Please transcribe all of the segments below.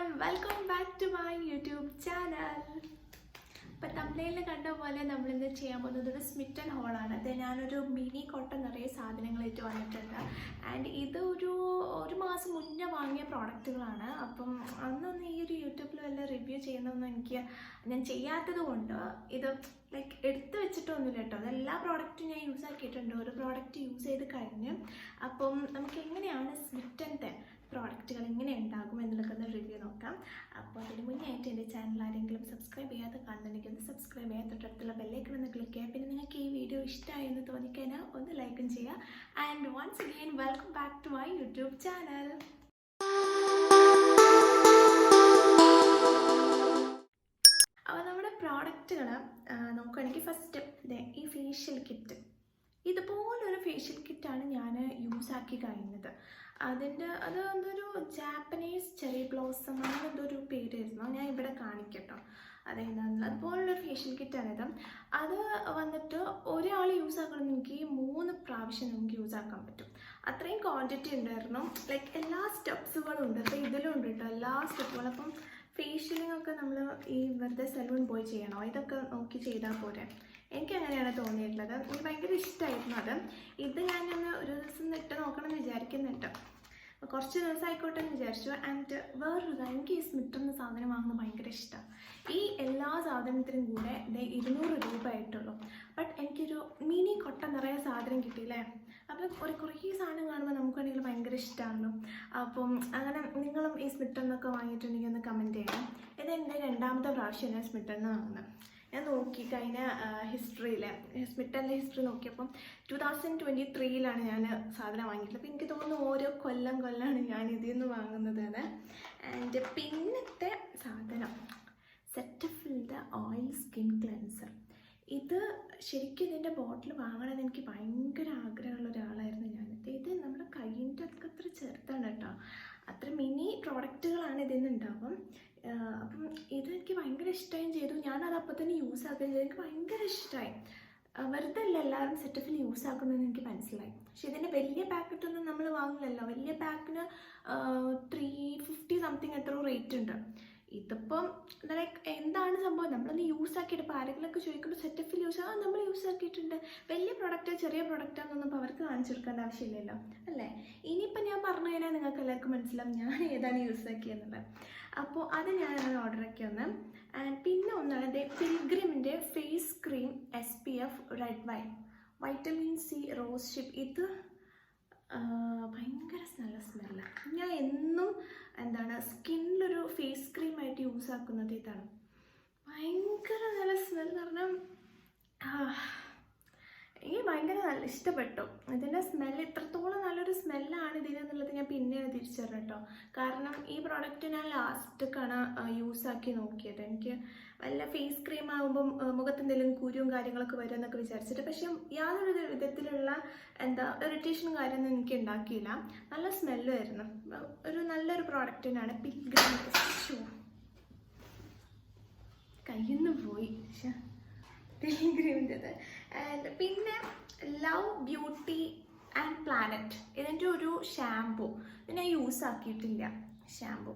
everyone, welcome back to my YouTube channel. അപ്പോൾ തമിഴിൽ കണ്ട പോലെ നമ്മളിന്ന് ചെയ്യാൻ പോകുന്നത് ഒരു സ്മിറ്റൻ ഹോളാണ്. അത് ഞാനൊരു മിനി കോട്ടൺ നിറയെ സാധനങ്ങളായിട്ട് വന്നിട്ടുണ്ട്. ആൻഡ് ഇത് ഒരു മാസം മുന്നേ വാങ്ങിയ പ്രോഡക്റ്റുകളാണ്. അപ്പം അന്നൊന്നും ഈ ഒരു യൂട്യൂബിൽ വല്ല റിവ്യൂ ചെയ്യുന്നതൊന്നും ഞാൻ ചെയ്യാത്തത് കൊണ്ട് ഇത് ലൈക്ക് എടുത്ത് വെച്ചിട്ടൊന്നുമില്ല കേട്ടോ. അതെല്ലാ പ്രോഡക്റ്റും ഞാൻ യൂസ് ആക്കിയിട്ടുണ്ട്. ഒരു പ്രോഡക്റ്റ് യൂസ് ചെയ്ത് കഴിഞ്ഞ് അപ്പം നമുക്ക് എങ്ങനെയാണ് സ്മിറ്റൻ്റെ പ്രോഡക്റ്റുകൾ എങ്ങനെ ഉണ്ടാകും എന്നുള്ളതൊക്കെ ഒന്ന് റിവ്യൂ നോക്കാം. അപ്പോൾ അതിന് മുന്നേ ആയിട്ട് എൻ്റെ ചാനൽ ആരെങ്കിലും സബ്സ്ക്രൈബ് ചെയ്യാതെ കാണുന്നുണ്ടെങ്കിൽ ഒന്ന് സബ്സ്ക്രൈബ് ചെയ്യാൻ തൊട്ടടുത്തുള്ള ബെല്ലൈക്കൺ ഒന്ന് ക്ലിക്ക് ചെയ്യുക. പിന്നെ നിങ്ങൾക്ക് ഈ വീഡിയോ ഇഷ്ടമായി എന്ന് തോന്നിക്കഴിഞ്ഞാൽ ഒന്ന് ലൈക്കും ചെയ്യുക. And once again welcome back to my YouTube channel. അപ്പോൾ നമ്മുടെ പ്രോഡക്റ്റുകൾ നോക്കുകയാണെങ്കിൽ ഫസ്റ്റ് ഈ ഫേഷ്യൽ കിറ്റ്, ഇതുപോലൊരു ഫേഷ്യൽ കിറ്റാണ് ഞാൻ യൂസ് ആക്കി കഴിഞ്ഞത്. അത് എന്തൊരു ജാപ്പനീസ് ചെറി ബ്ലോസം അങ്ങനെ എന്തൊരു പേരായിരുന്നു. ഞാൻ ഇവിടെ കാണിക്കട്ടോ അതെന്താണെന്ന്. അതുപോലുള്ളൊരു ഫേഷ്യൽ കിറ്റാണിത്. അത് വന്നിട്ട് ഒരാൾ യൂസ് ആക്കണമെങ്കിൽ 3 പ്രാവശ്യം നമുക്ക് യൂസ് ആക്കാൻ പറ്റും. അത്രയും ക്വാണ്ടിറ്റി ഉണ്ടായിരുന്നു. ലൈക്ക് എല്ലാ സ്റ്റെപ്സുകളും ഉണ്ട്. അപ്പോൾ ഇതിലും ഉണ്ട് കേട്ടോ എല്ലാ സ്റ്റെപ്പുകളും. അപ്പം ഫേഷ്യലിംഗ് ഒക്കെ നമ്മൾ ഈ വെറുതെ സലൂൺ പോയി ചെയ്യണോ, ഇതൊക്കെ നോക്കി ചെയ്താൽ പോരെ. എനിക്ക് അങ്ങനെയാണ് തോന്നിയിട്ടുള്ളത്. എനിക്ക് ഭയങ്കര ഇഷ്ടമായിരുന്നു അത്. ഇത് ഞാനൊന്ന് ഒരു ദിവസം ഇട്ട് നോക്കണം എന്ന് വിചാരിക്കുന്നുണ്ട്. കുറച്ച് ദിവസം ആയിക്കോട്ടെ എന്ന് വിചാരിച്ചു. ആൻഡ് വേറൊരു കാര്യം, എനിക്ക് ഈ സ്മിറ്റർ സാധനം വാങ്ങുന്നത് ഭയങ്കര ഇഷ്ടമാണ്. ഈ എല്ലാ സാധനത്തിനും കൂടെ 200 രൂപ ആയിട്ടുള്ളൂ. ബട്ട് എനിക്കൊരു മിനി കൊട്ട നിറയെ സാധനം കിട്ടിയില്ലേ. അപ്പം കുറേ സാധനം കാണുമ്പോൾ നമുക്കാണെങ്കിൽ ഭയങ്കര ഇഷ്ടമാണല്ലോ. അപ്പം അങ്ങനെ നിങ്ങളും ഈ സ്മിറ്ററിനൊക്കെ വാങ്ങിയിട്ടുണ്ടെങ്കിൽ ഒന്ന് കമൻറ്റ് ചെയ്യണം. ഇത് എൻ്റെ 2ാമത്തെ പ്രാവശ്യം ഞാൻ സ്മിറ്ററിന് വാങ്ങുന്നത്. ഞാൻ നോക്കി കഴിഞ്ഞ ഹിസ്റ്ററിയിൽ സ്മിറ്ററിൻ്റെ ഹിസ്റ്ററി നോക്കിയപ്പം 2023 ഞാൻ സാധനം വാങ്ങിയിട്ടുള്ളത്. അപ്പോൾ എനിക്ക് തോന്നുന്നു ഓരോ കൊല്ലമാണ് ഞാൻ ഇതിൽ നിന്ന് വാങ്ങുന്നത്. ആൻഡ് പിന്നത്തെ സാധനം സെറ്റഫിൽൻ്റെ ഓയിൽ സ്കിൻ ക്ലെൻസർ. ഇത് ശരിക്കും ഇതിൻ്റെ ബോട്ടിൽ വാങ്ങണമെന്ന് എനിക്ക് ഭയങ്കര ആഗ്രഹമുള്ള ഒരാളായിരുന്നു ഞാൻ. ഇത് നമ്മുടെ കയ്യിൻ്റെ അത്ര ചെറുതാണ് കേട്ടോ. അത്ര മിനി പ്രോഡക്റ്റുകളാണ് ഇതിൽ നിന്നുണ്ടാവും. അപ്പം ഇതെനിക്ക് ഭയങ്കര ഇഷ്ടമായും ചെയ്തു. ഞാനത് അപ്പോൾ തന്നെ യൂസ് ആക്കുകയും ചെയ്തു. എനിക്ക് ഭയങ്കര ഇഷ്ടമായി. വെറുതെ അല്ല എല്ലാവരും സെറ്റഫിൽ യൂസ് ആക്കുന്നതെന്ന് എനിക്ക് മനസ്സിലായി. പക്ഷേ ഇതിൻ്റെ വലിയ പാക്കറ്റൊന്നും നമ്മൾ വാങ്ങില്ലല്ലോ. വലിയ പാക്കിന് 350 സംതിങ് എത്രയോ റേറ്റ് ഉണ്ട്. ഇതിപ്പം ലൈക്ക് എന്താണ് സംഭവം, നമ്മളൊന്ന് യൂസ് ആക്കിയിട്ട് ഇപ്പോൾ ആരെങ്കിലുമൊക്കെ ചോദിക്കുമ്പോൾ സെറ്റഫിൽ നമ്മൾ യൂസ് ആക്കിയിട്ടുണ്ട്. വലിയ പ്രൊഡക്റ്റ് ചെറിയ പ്രൊഡക്റ്റാണെന്നൊന്നും ഇപ്പോൾ അവർക്ക് കാണിച്ചു കൊടുക്കേണ്ട ആവശ്യമില്ലല്ലോ അല്ലേ. ഇനിയിപ്പോൾ ഞാൻ പറഞ്ഞു കഴിഞ്ഞാൽ നിങ്ങൾക്ക് എല്ലാവർക്കും മനസ്സിലാവും ഞാൻ ഏതാണ് യൂസ് ആക്കിയെന്നുള്ളത്. അപ്പോൾ അത് ഞാനത് ഓർഡർ ആക്കി ഒന്ന്. ആൻഡ് പിന്നെ ഒന്നാണ് പിൽഗ്രിമിൻ്റെ face cream SPF red wine vitamin C rosehip. ഇത് ഭയങ്കര നല്ല സ്മെല്ലാണ്. ഞാൻ എന്നും സ്കിന്നിലൊരു ഫേസ് ക്രീമായിട്ട് യൂസ് ആക്കുന്നത് ഇതാണ്. ഭയങ്കര നല്ല സ്മെല്ല് പറഞ്ഞാൽ എനിക്ക് ഭയങ്കര നല്ല ഇഷ്ടപ്പെട്ടു. ഇതിൻ്റെ സ്മെല്ല് ഇത്രത്തോളം നല്ലൊരു സ്മെല്ലാണ് ഇതിനെന്നുള്ളത് ഞാൻ പിന്നെയാണ് തിരിച്ചറിഞ്ഞു കേട്ടോ. കാരണം ഈ പ്രോഡക്റ്റ് ഞാൻ ലാസ്റ്റൊക്കെയാണ് യൂസ് ആക്കി നോക്കിയത്. എനിക്ക് വല്ല ഫേസ് ക്രീം ആകുമ്പം മുഖത്ത് എന്തെങ്കിലും കുരുവും കാര്യങ്ങളൊക്കെ വരും എന്നൊക്കെ വിചാരിച്ചിട്ട്. പക്ഷേ യാതൊരു വിധത്തിലുള്ള ഇറിറ്റേഷനും കാര്യമൊന്നും എനിക്ക് ഉണ്ടാക്കിയില്ല. നല്ല സ്മെല്ലുമായിരുന്നു. നല്ലൊരു പ്രോഡക്റ്റിനാണ് പിൽഗ്രിം. കയ്യിൽ നിന്ന് പോയി പിൽഗ്രിമിൻ്റെത്. ആൻഡ് പിന്നെ ലവ് ബ്യൂട്ടി ആൻഡ് പ്ലാനറ്റ്, ഇതിൻ്റെ ഒരു ഷാമ്പു. ഇത് ഞാൻ യൂസ് ആക്കിയിട്ടില്ല ഷാമ്പു.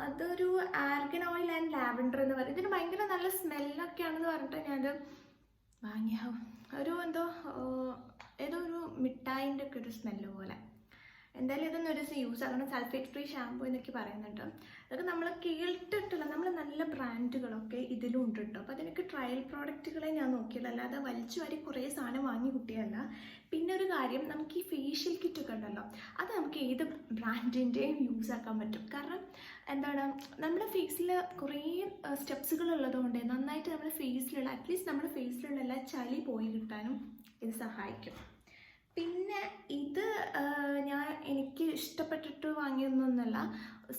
അതൊരു ആർഗൻ ഓയിൽ ആൻഡ് ലാവൻഡർ എന്ന് പറയും. ഇതിന് ഭയങ്കര നല്ല സ്മെല്ലൊക്കെയാണെന്ന് പറഞ്ഞിട്ട് ഞാനത് വാങ്ങിയ ഏതോ ഒരു മിഠായിൻ്റെ ഒക്കെ ഒരു സ്മെല്ല് പോലെ. എന്തായാലും ഇതൊന്നും ഒരു ദിവസം യൂസ് ആക്കണം. സൾഫേറ്റ് ഫ്രീ ഷാമ്പൂ എന്നൊക്കെ പറയുന്നുണ്ട്. അതൊക്കെ നമ്മൾ കേട്ടിട്ടില്ല. നമ്മൾ നല്ല ബ്രാൻഡുകളൊക്കെ ഇതിലും ഉണ്ട് കേട്ടോ. അപ്പോൾ അതിനൊക്കെ ട്രയൽ പ്രോഡക്റ്റുകളെ ഞാൻ നോക്കിയില്ല, അല്ലാതെ വലിച്ചു വാരി കുറേ സാധനം വാങ്ങി കുട്ടിയല്ല. പിന്നെ ഒരു കാര്യം, നമുക്ക് ഈ ഫേഷ്യൽ കിറ്റൊക്കെ ഉണ്ടല്ലോ, അത് നമുക്ക് ഏത് ബ്രാൻഡിൻ്റെയും യൂസ് ആക്കാൻ പറ്റും. കാരണം നമ്മുടെ ഫേസിൽ കുറേ സ്റ്റെപ്സുകൾ ഉള്ളതുകൊണ്ട് നന്നായിട്ട് നമ്മുടെ ഫേസിലുള്ള അറ്റ്ലീസ്റ്റ് നമ്മുടെ ഫേസിലുള്ള എല്ലാ ചളി പോയി കിട്ടാനും ഇത് സഹായിക്കും. പിന്നെ ഇത് എനിക്ക് ഇഷ്ടപ്പെട്ടിട്ട് വാങ്ങിയൊന്നുമല്ല.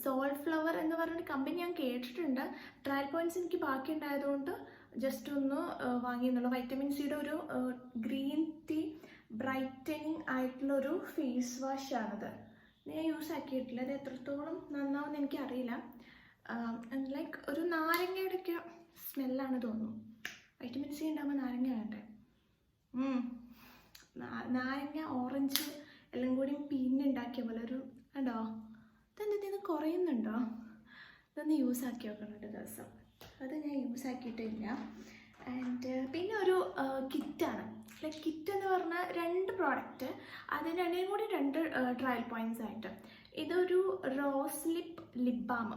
സോൾഫ്ലവർ എന്ന് പറഞ്ഞൊരു കമ്പനി ഞാൻ കേട്ടിട്ടുണ്ട്. ട്രയൽ പോയിൻറ്റ്സ് എനിക്ക് ബാക്കി ഉണ്ടായതുകൊണ്ട് ജസ്റ്റ് ഒന്ന് വാങ്ങിയെന്നുള്ളൂ. വൈറ്റമിൻ സിയുടെ ഒരു ഗ്രീൻ ടീ ബ്രൈറ്റനിങ് ആയിട്ടുള്ളൊരു ഫേസ് വാഷാണിത്. ഞാൻ യൂസ് ആക്കിയിട്ടില്ല. അത് എത്രത്തോളം നന്നാവുമെന്ന് എനിക്കറിയില്ല. ലൈക്ക് ഒരു നാരങ്ങയുടെയൊക്കെ സ്മെല്ലാണ് തോന്നുന്നു. വൈറ്റമിൻ സി ഉണ്ടാകുമ്പോൾ നാരങ്ങ വേണ്ടേ. നാരങ്ങ ഓറഞ്ച് എല്ലാം കൂടി പിന്നുണ്ടാക്കിയ പോലെ ഒരു കണ്ടോ. ഇതെന്താ കുറയുന്നുണ്ടോ? ഇതൊന്ന് യൂസ് ആക്കി നോക്കണം ഒരു ദിവസം. അത് ഞാൻ യൂസ് ആക്കിയിട്ടില്ല. ആൻഡ് പിന്നെ ഒരു കിറ്റാണ്. ലൈക്ക് കിറ്റ് എന്ന് പറഞ്ഞാൽ 2 പ്രോഡക്റ്റ്, അതിന് രണ്ടേയും കൂടി 2 ട്രയൽ പോയിൻറ്റ്സ് ആയിട്ട്. ഇതൊരു റോസ് ലിപ് ബാം.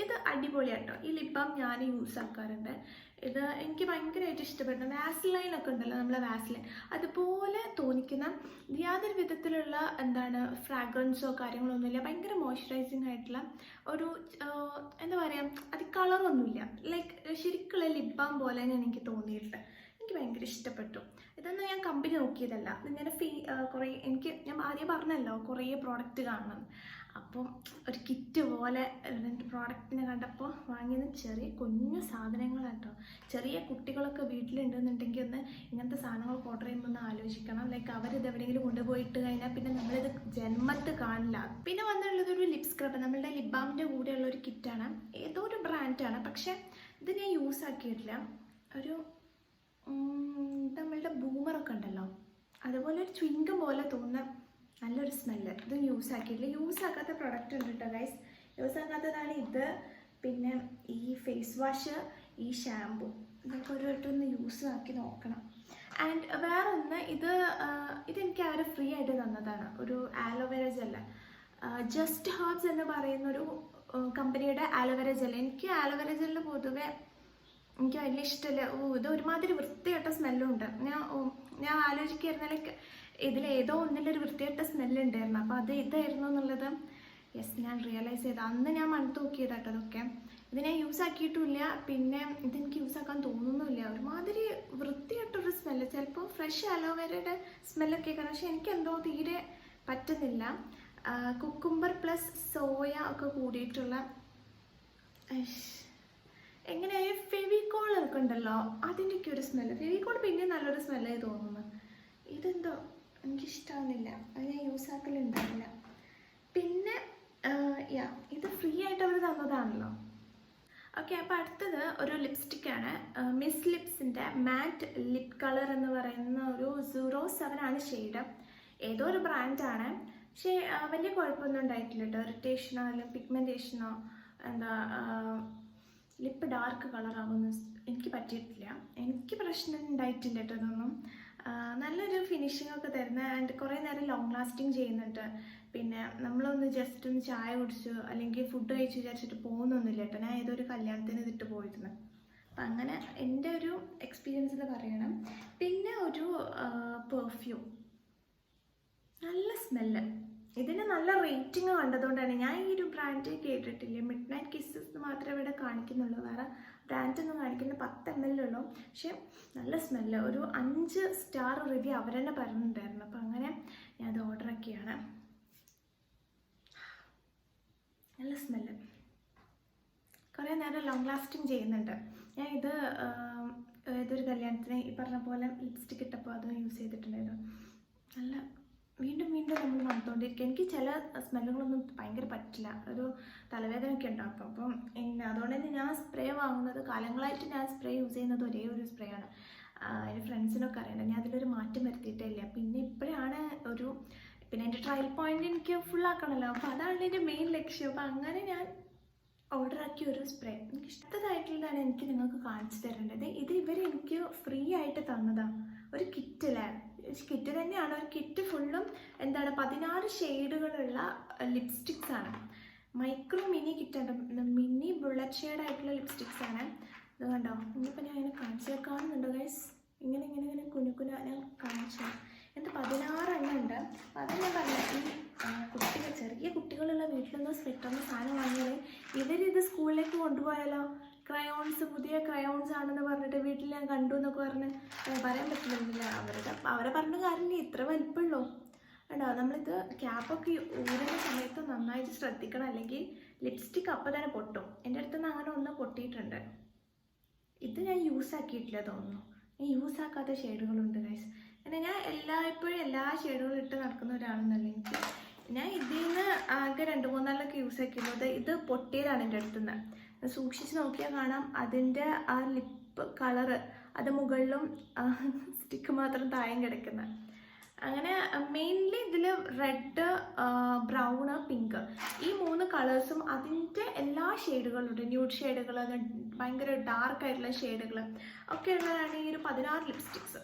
ഇത് അടിപൊളിയാട്ടോ. ഈ ലിപ് ബാം ഞാൻ യൂസ് ആക്കാറുണ്ട്. ഇത് എനിക്ക് ഭയങ്കരമായിട്ട് ഇഷ്ടപ്പെട്ടു. വാസ്ലൈനൊക്കെ ഉണ്ടല്ലോ, നമ്മളെ വാസ്ലൈൻ അതുപോലെ തോന്നിക്കുന്ന യാതൊരു വിധത്തിലുള്ള ഫ്രാഗ്രൻസോ കാര്യങ്ങളൊന്നുമില്ല. ഭയങ്കര മോയ്സ്ചറൈസിങ് ആയിട്ടുള്ള ഒരു എന്താ പറയുക, അത് കളറൊന്നുമില്ല. ലൈക്ക് ശരിക്കുള്ള ലിപ് ബാം പോലെ തന്നെ എനിക്ക് തോന്നിയിട്ടുണ്ട്. എനിക്ക് ഭയങ്കര ഇഷ്ടപ്പെട്ടു. ഇതൊന്നും ഞാൻ കമ്പനി നോക്കിയതല്ല. ഇതിങ്ങനെ ഞാൻ ആദ്യം പറഞ്ഞല്ലോ കുറേ പ്രോഡക്റ്റ് കാണണം. അപ്പം ഒരു കിറ്റ് പോലെ 2 പ്രോഡക്റ്റിനെ കണ്ടപ്പോൾ വാങ്ങിയത് ചെറിയ കുഞ്ഞു സാധനങ്ങളാട്ടോ. ചെറിയ കുട്ടികളൊക്കെ വീട്ടിലുണ്ടെന്നുണ്ടെങ്കിൽ ഒന്ന് ഇങ്ങനത്തെ സാധനങ്ങളൊക്കെ ഓർഡർ ചെയ്യുമ്പോൾ ഒന്ന് ആലോചിക്കണം. ലൈക്ക് അവരിത് എവിടെയെങ്കിലും കൊണ്ടുപോയിട്ട് കഴിഞ്ഞാൽ പിന്നെ നമ്മളിത് ജന്മത്ത് കാണില്ല. പിന്നെ വന്നിട്ടുള്ളത് ഒരു ലിപ് സ്ക്രബ്, നമ്മളുടെ ലിപ് ബാമിൻ്റെ കൂടെയുള്ള ഒരു കിറ്റാണ്. ഏതോ ഒരു ബ്രാൻഡാണ്, പക്ഷേ ഇത് ഞാൻ യൂസ് ആക്കിയിട്ടില്ല. ഒരു നമ്മളുടെ ബൂമറൊക്കെ ഉണ്ടല്ലോ, അതുപോലെ ഒരു ചുയിങ്കം പോലെ തോന്നുന്ന നല്ലൊരു സ്മെല്ല്. ഇത് യൂസ് ആക്കിയിട്ടില്ല. യൂസ് ആക്കാത്ത പ്രൊഡക്റ്റ് ഉണ്ട് കേട്ടോ ഗൈസ്. യൂസ് ആക്കാത്തതാണ് ഇത്. പിന്നെ ഈ ഫേസ് വാഷ്, ഈ ഷാമ്പു, ഇതൊക്കെ ഒരു വട്ടം ഒന്ന് യൂസ് ആക്കി നോക്കണം. ആൻഡ് വേറെ ഒന്ന്, ഇതെനിക്ക് അവർ ഫ്രീ ആയിട്ട് തന്നതാണ്. ഒരു ആലോവേര ജെല്ല്, ജസ്റ്റ് ഹെർബ്സ് എന്ന് പറയുന്നൊരു കമ്പനിയുടെ ആലോവേര ജെല്ല്. എനിക്ക് ആലോവേര ജെല്ല് പൊതുവെ എനിക്ക് വലിയ ഇഷ്ടമല്ല. ഇത് ഒരുമാതിരി വൃത്തികെട്ട സ്മെല്ലുണ്ട്. ഞാൻ ആലോചിക്കായിരുന്നു ലൈക്ക് ഇതിലേതോ ഒന്നിലൊരു വൃത്തികെട്ട സ്മെല്ലുണ്ടായിരുന്നു. അപ്പോൾ അത് ഇതായിരുന്നു എന്നുള്ളത് ഞാൻ റിയലൈസ് ചെയ്തു. അന്ന് ഞാൻ മണത്ത് നോക്കിയതാട്ടോ അതൊക്കെ. ഇത് ഞാൻ യൂസ് ആക്കിയിട്ടുമില്ല. പിന്നെ ഇതെനിക്ക് യൂസ് ആക്കാൻ തോന്നുന്നുമില്ല. ഒരുമാതിരി വൃത്തികെട്ടൊരു സ്മെല്ല്. ചിലപ്പോൾ ഫ്രഷ് അലോവേരയുടെ സ്മെല്ലൊക്കെ കാരണം, പക്ഷെ എനിക്കെന്തോ തീരെ പറ്റുന്നില്ല. കുക്കുംബർ പ്ലസ് സോയ ഒക്കെ കൂടിയിട്ടുള്ള എങ്ങനെയായ ഫെവിക്കോളൊക്കെ ഉണ്ടല്ലോ, അതിൻ്റെയൊക്കെ ഒരു സ്മെല്ല്. ഫെവിക്കോൾ പിന്നെ നല്ലൊരു സ്മെല്ലായി തോന്നുന്നു. ഇതെന്തോ എനിക്കിഷ്ടമാവുന്നില്ല. അത് ഞാൻ യൂസ് ആക്കലുണ്ടാവില്ല. പിന്നെ ഇത് ഫ്രീ ആയിട്ട് അവർ തന്നതാണല്ലോ. ഓക്കെ, അപ്പോൾ അടുത്തത് ഒരു ലിപ്സ്റ്റിക്കാണ്. മിസ് ലിപ്സിൻ്റെ മാറ്റ് ലിപ് കളർ എന്ന് പറയുന്ന ഒരു 07 ആണ് ഷെയ്ഡ്. ഏതോ ഒരു ബ്രാൻഡാണ്. പക്ഷേ വലിയ കുഴപ്പമൊന്നും ഉണ്ടായിട്ടില്ല കേട്ടോ. ഇറിറ്റേഷനോ അല്ലെങ്കിൽ പിഗ്മെൻറ്റേഷനോ ലിപ്പ് ഡാർക്ക് കളറാവുന്ന എനിക്ക് പറ്റിയിട്ടില്ല. എനിക്ക് പ്രശ്നം ഉണ്ടായിട്ടില്ല കേട്ടോ ഇതൊന്നും. നല്ലൊരു ഫിനിഷിംഗ് ഒക്കെ തരുന്ന, ആൻഡ് കുറേ നേരം ലോങ് ലാസ്റ്റിംഗ് ചെയ്യുന്നുണ്ട്. പിന്നെ നമ്മളൊന്ന് ജസ്റ്റ് ഒന്ന് ചായ കുടിച്ചു അല്ലെങ്കിൽ ഫുഡ് കഴിച്ച് വിചാരിച്ചിട്ട് പോകുന്നൊന്നുമില്ല കേട്ടോ. ഞാൻ ഏതൊരു കല്യാണത്തിന് ഇതിട്ട് പോയിരുന്നു. അപ്പം അങ്ങനെ എൻ്റെ ഒരു എക്സ്പീരിയൻസിൽ പറയണം. പിന്നെ ഒരു പെർഫ്യൂം, നല്ല സ്മെല്ല്. ഇതിന് നല്ല റേറ്റിംഗ് കണ്ടതുകൊണ്ടാണ്. ഞാൻ ഈ ഒരു ബ്രാൻഡ് കേട്ടിട്ടില്ല. മിഡ് നൈറ്റ് കിസ്സസ് മാത്രമേ ഇവിടെ കാണിക്കുന്നുള്ളൂ. വേറെ ബ്രാൻഡൊന്നും കാണിക്കുന്നത് 10 ml ഉള്ളൂ. പക്ഷെ നല്ല സ്മെല്ല്. ഒരു 5 സ്റ്റാർ റിവ്യൂ അവർ തന്നെ പറഞ്ഞിട്ടുണ്ടായിരുന്നു. അപ്പം അങ്ങനെ ഞാൻ അത് ഓർഡർ ആക്കിയാണ്. നല്ല സ്മെല്ല്, കുറേ നേരം ലോങ് ലാസ്റ്റിംഗ് ചെയ്യുന്നുണ്ട്. ഞാൻ ഏതൊരു കല്യാണത്തിന് ഈ പറഞ്ഞ പോലെ ലിപ്സ്റ്റിക് ഇട്ടപ്പോൾ അത് യൂസ് ചെയ്തിട്ടുണ്ടായിരുന്നു. നല്ല വീണ്ടും നമ്മൾ മണത്തോണ്ടിരിക്കുക. എനിക്ക് ചില സ്മെല്ലുകളൊന്നും ഭയങ്കര പറ്റില്ല. ഒരു തലവേദനയൊക്കെ ഉണ്ടാക്കും. അപ്പം അതുകൊണ്ട് തന്നെ ഞാൻ സ്പ്രേ വാങ്ങുന്നത്, കാലങ്ങളായിട്ട് ഞാൻ സ്പ്രേ യൂസ് ചെയ്യുന്നത് ഒരേ ഒരു സ്പ്രേ ആണ്. എൻ്റെ ഫ്രണ്ട്സിനൊക്കെ അറിയണ്ട, ഞാൻ അതിലൊരു മാറ്റം വരുത്തിയിട്ടേ ഇല്ല. പിന്നെ ഇപ്പോഴാണ് പിന്നെ എൻ്റെ ട്രയൽ പോയിന്റ് എനിക്ക് ഫുള്ളാക്കണമല്ലോ. അപ്പോൾ അതാണ് എൻ്റെ മെയിൻ ലക്ഷ്യം. അപ്പോൾ അങ്ങനെ ഞാൻ ഓർഡർ ആക്കിയ ഒരു സ്പ്രേ എനിക്ക് ഇഷ്ടമായിട്ടുള്ളതാണ് എനിക്ക് നിങ്ങൾക്ക് കാണിച്ചു തരേണ്ടത്. ഇത് എനിക്ക് ഫ്രീ ആയിട്ട് തന്നതാണ്. ഒരു കിറ്റില്ലേ, കിറ്റ് തന്നെയാണ്. ഒരു കിറ്റ് ഫുള്ളും 16 ഷെയ്ഡുകളുള്ള ലിപ്സ്റ്റിക്സ് ആണ്. മൈക്രോ മിനി കിറ്റാണ്. മിനി ബുള്ളറ്റ് ഷെയ്ഡ് ആയിട്ടുള്ള ലിപ്സ്റ്റിക്സ് ആണ്. ഇത് കണ്ടോ, ഇന്നിപ്പോൾ ഞാൻ ഇങ്ങനെ കാണിച്ചു കാണുന്നുണ്ടോ ഗൈസ്? ഇങ്ങനെ കുനുക്കുന ഞാൻ കാണിച്ചു. 16 എണ്ണം ഉണ്ട്. അത് ഞാൻ പറഞ്ഞു, ഈ ചെറിയ കുട്ടികളുള്ള വീട്ടിലൊന്നും സ്പെക്ട്രമിൽ സാധനം വാങ്ങിയാൽ ഇവരിത് സ്കൂളിലേക്ക് കൊണ്ടുപോയാലോ. ക്രയോൺസ്, പുതിയ ക്രയോൺസ് ആണെന്ന് പറഞ്ഞിട്ട് വീട്ടിൽ ഞാൻ കണ്ടു എന്നൊക്കെ പറഞ്ഞ് പറയാൻ പറ്റില്ല. അവരെ പറഞ്ഞ കാര്യമില്ല, ഇത്ര വലിപ്പമുള്ളൂ. കേട്ടോ, നമ്മളിത് ക്യാപ്പൊക്കെ ഊരുന്ന സമയത്ത് നന്നായിട്ട് ശ്രദ്ധിക്കണം, അല്ലെങ്കിൽ ലിപ്സ്റ്റിക് അപ്പം തന്നെ പൊട്ടും. എൻ്റെ അടുത്തുനിന്ന് അങ്ങനെ ഒന്ന് പൊട്ടിയിട്ടുണ്ട്. ഇത് ഞാൻ യൂസ് ആക്കിയിട്ടില്ല തോന്നുന്നു. ഞാൻ യൂസ് ആക്കാത്ത ഷെയ്ഡുകളുണ്ട് ഗൈസ്. പിന്നെ ഞാൻ എപ്പോഴും എല്ലാ ഷെയ്ഡുകളും ഇട്ട് നടക്കുന്ന ഒരാളെന്നല്ല എനിക്ക്. ഞാൻ ഇതിൽ നിന്ന് ആകെ 2-3 യൂസ് ആക്കിയുള്ളത്. ഇത് പൊട്ടിയതാണ് എൻ്റെ അടുത്തുനിന്ന്. സൂക്ഷിച്ച് നോക്കിയാൽ കാണാം അതിൻ്റെ ആ ലിപ്പ് കളറ്, അത് മുകളിലും സ്റ്റിക്ക് മാത്രം താഴെയും കിടക്കുന്നത്. അങ്ങനെ മെയിൻലി ഇതിൽ റെഡ്, ബ്രൗണ്, പിങ്ക് ഈ 3 കളേഴ്സും അതിൻ്റെ എല്ലാ ഷെയ്ഡുകളുണ്ട്. ന്യൂഡ് ഷെയ്ഡുകൾ, ഭയങ്കര ഡാർക്ക് ആയിട്ടുള്ള ഷെയ്ഡുകൾ ഒക്കെ ഉള്ളതാണ് ഈ ഒരു 16 ലിപ്സ്റ്റിക്സ്.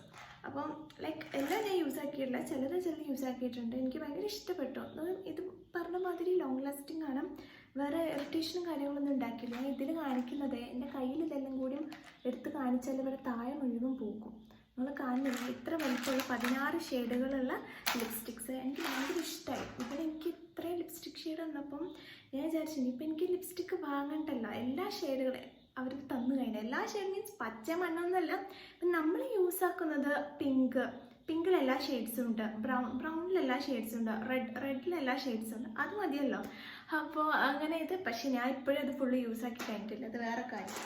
അപ്പം ലൈക്ക് എല്ലാം ഞാൻ യൂസ് ആക്കിയിട്ടില്ല, ചിലത് യൂസ് ആക്കിയിട്ടുണ്ട്. എനിക്ക് ഭയങ്കര ഇഷ്ടപ്പെട്ടു. ഇത് പറഞ്ഞ മാതിരി ലോങ് ലാസ്റ്റിംഗ് ആണ്, വേറെ ഇറിറ്റേഷനും കാര്യങ്ങളൊന്നും ഉണ്ടാക്കില്ല. ഞാൻ ഇതിൽ കാണിക്കുന്നത് എൻ്റെ കയ്യിൽ ഇതെല്ലാം കൂടിയും എടുത്ത് കാണിച്ചാൽ ഇവിടെ താഴെ മുഴുവൻ പോകും. നിങ്ങൾ കാണുന്നില്ല, ഇത്ര വലിപ്പമുള്ള 16 ഷെയ്ഡുകളുള്ള ലിപ്സ്റ്റിക്സ് എനിക്ക് ഭയങ്കര ഇഷ്ടമായി. ഇവിടെ എനിക്ക് ഇത്രയും ലിപ്സ്റ്റിക് ഷെയ്ഡ് വന്നപ്പം ഞാൻ വിചാരിച്ചു ഇനിയിപ്പോൾ എനിക്ക് ലിപ്സ്റ്റിക്ക് വാങ്ങണ്ടല്ലോ, എല്ലാ ഷെയ്ഡുകളും അവർ തന്നു കഴിഞ്ഞാൽ. എല്ലാ ഷെയ്ഡ് മീൻസ് പച്ച മണ്ണൊന്നുമല്ല. ഇപ്പം നമ്മൾ യൂസ് ആക്കുന്നത് പിങ്കിലെല്ലാ ഷെയ്ഡ്സും ഉണ്ട്, ബ്രൗണിലെല്ലാ ഷെയ്ഡ്സും ഉണ്ട്, റെഡിലെല്ലാ ഷെയ്ഡ്സും ഉണ്ട്. അത് മതിയല്ലോ. അപ്പോൾ അങ്ങനെ ഇത്, പക്ഷേ ഞാൻ ഇപ്പോഴും അത് ഫുള്ള് യൂസ് ആക്കി കഴിഞ്ഞിട്ടില്ല, അത് വേറെ കാര്യം.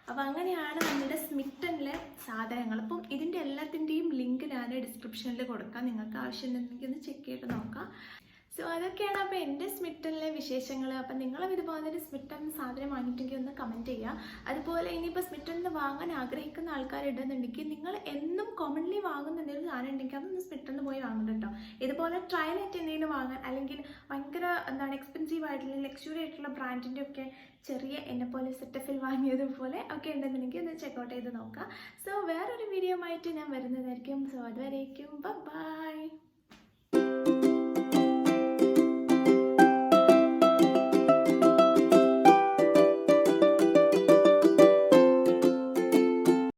അപ്പോൾ അങ്ങനെയാണ് നമ്മുടെ സ്മിറ്റനിലെ സാധനങ്ങൾ. അപ്പം ഇതിൻ്റെ എല്ലാത്തിൻ്റെയും ലിങ്ക് ഞാൻ ഡിസ്ക്രിപ്ഷനിൽ കൊടുക്കാം, നിങ്ങൾക്ക് ആവശ്യമുണ്ടെങ്കിൽ ഒന്ന് ചെക്ക് ചെയ്ത് നോക്കാം. സോ അതൊക്കെയാണ് അപ്പോൾ എൻ്റെ സ്മിറ്റനിലെ വിശേഷങ്ങൾ. അപ്പം നിങ്ങളും ഇതുപോലെ ഒരു സ്മിറ്റൻ സാധനം വാങ്ങിയിട്ടെങ്കിൽ ഒന്ന് കമൻറ്റ് ചെയ്യുക. അതുപോലെ ഇനിയിപ്പോൾ സ്മിറ്റനിൽ നിന്ന് വാങ്ങാൻ ആഗ്രഹിക്കുന്ന ആൾക്കാരുണ്ടെന്നുണ്ടെങ്കിൽ നിങ്ങൾ എന്നും കോമൺലി വാങ്ങുന്ന എന്തെങ്കിലും സാധനം ഉണ്ടെങ്കിൽ അതൊന്ന് സ്മിറ്റനിൽ പോയി വാങ്ങുന്നുണ്ട് കേട്ടോ. ഇതുപോലെ ട്രയലായിട്ട് എന്തെങ്കിലും വാങ്ങാൻ, അല്ലെങ്കിൽ ഭയങ്കര എക്സ്പെൻസീവ് ആയിട്ടുള്ള ലക്ഷറി ആയിട്ടുള്ള ബ്രാൻഡിൻ്റെ ഒക്കെ ചെറിയ എന്നെപ്പോലെ സെറ്റഫിൽ വാങ്ങിയതുപോലെ ഒക്കെ ഉണ്ടെന്നുണ്ടെങ്കിൽ ഒന്ന് ചെക്കൗട്ട് ചെയ്ത് നോക്കുക. സോ വേറൊരു വീഡിയോ ആയിട്ട് ഞാൻ വരുന്നതായിരിക്കും. സോ അതുവരേക്കും ബൈ.